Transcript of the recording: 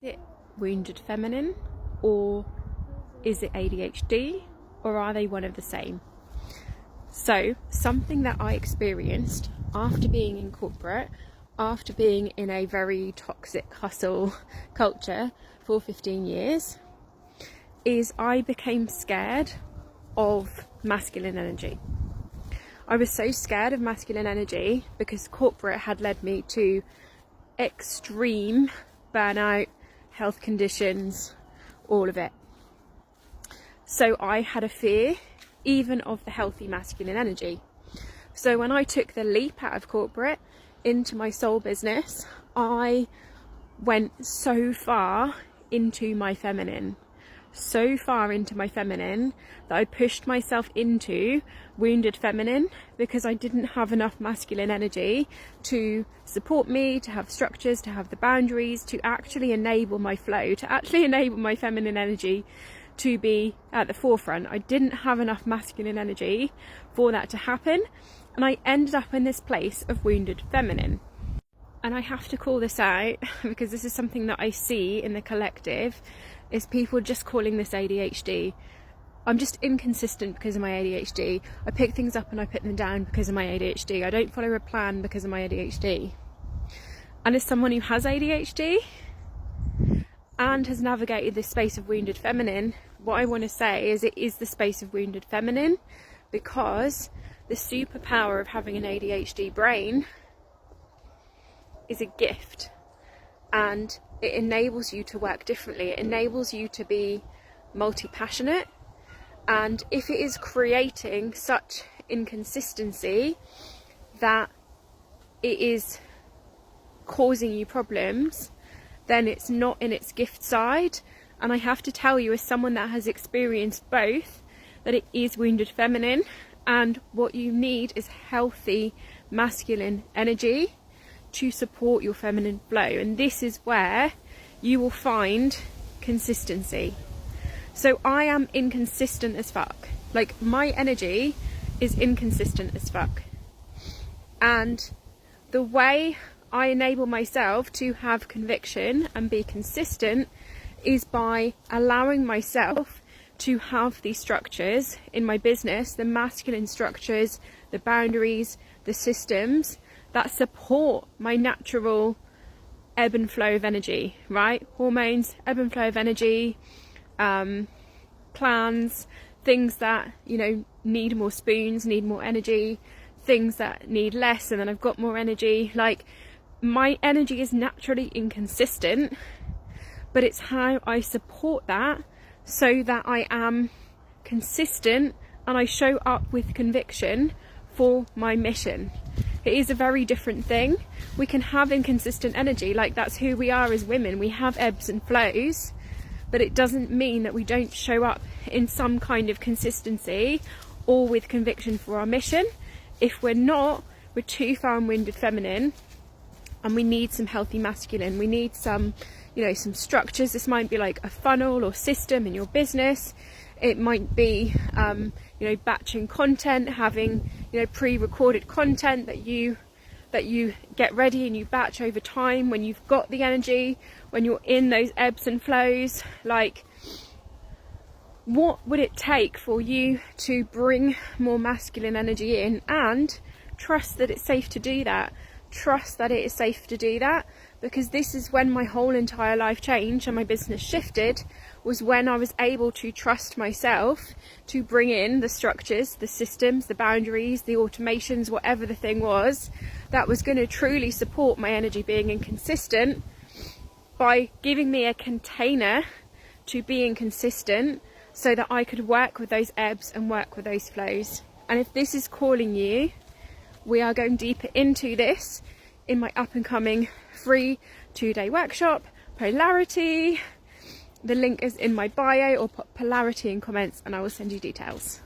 Is it wounded feminine, or is it ADHD, or are they one of the same? So something that I experienced after being in corporate, after being in a very toxic hustle culture for 15 years, is I became scared of masculine energy. I was so scared of masculine energy because corporate had led me to extreme burnout, health conditions, all of it. So I had a fear even of the healthy masculine energy. So when I took the leap out of corporate into my soul business, I went so far into my feminine, that I pushed myself into wounded feminine because I didn't have enough masculine energy to support me, to have structures, to have the boundaries, to actually enable my flow, to actually enable my feminine energy to be at the forefront. I didn't have enough masculine energy for that to happen, and I ended up in this place of wounded feminine. And I have to call this out because this is something that I see in the collective, is people just calling this ADHD. I'm just inconsistent because of my ADHD. I pick things up and I put them down because of my ADHD. I don't follow a plan because of my ADHD. And as someone who has ADHD and has navigated this space of wounded feminine, what I want to say is it is the space of wounded feminine, because the superpower of having an ADHD brain is a gift, and it enables you to work differently. It enables you to be multi-passionate, and if it is creating such inconsistency that it is causing you problems, then it's not in its gift side. And I have to tell you, as someone that has experienced both, that it is wounded feminine, and what you need is healthy masculine energy to support your feminine flow. And this is where you will find consistency. So I am inconsistent as fuck. Like, my energy is inconsistent as fuck. And the way I enable myself to have conviction and be consistent is by allowing myself to have these structures in my business, the masculine structures, the boundaries, the systems that support my natural ebb and flow of energy, right? Hormones, ebb and flow of energy, plans, things that, need more spoons, need more energy, things that need less, and then I've got more energy. Like, my energy is naturally inconsistent, but it's how I support that so that I am consistent and I show up with conviction for my mission. It is a very different thing. We can have inconsistent energy, like that's who we are as women. We have ebbs and flows, but it doesn't mean that we don't show up in some kind of consistency or with conviction for our mission. If we're not, we're too far in wounded feminine, and we need some healthy masculine. We need some, some structures. This might be like a funnel or system in your business. It might be, batching content, having, pre-recorded content that you get ready and you batch over time when you've got the energy, when you're in those ebbs and flows. Like, what would it take for you to bring more masculine energy in, and trust that it's safe to do that? Trust that it is safe to do that, because this is when my whole entire life changed and my business shifted, was when I was able to trust myself to bring in the structures, the systems, the boundaries, the automations, whatever the thing was that was going to truly support my energy being inconsistent, by giving me a container to being consistent so that I could work with those ebbs and work with those flows. And if this is calling you, we are going deeper into this in my up and coming free 2-day workshop, Polarity. The link is in my bio, or put Polarity in comments and I will send you details.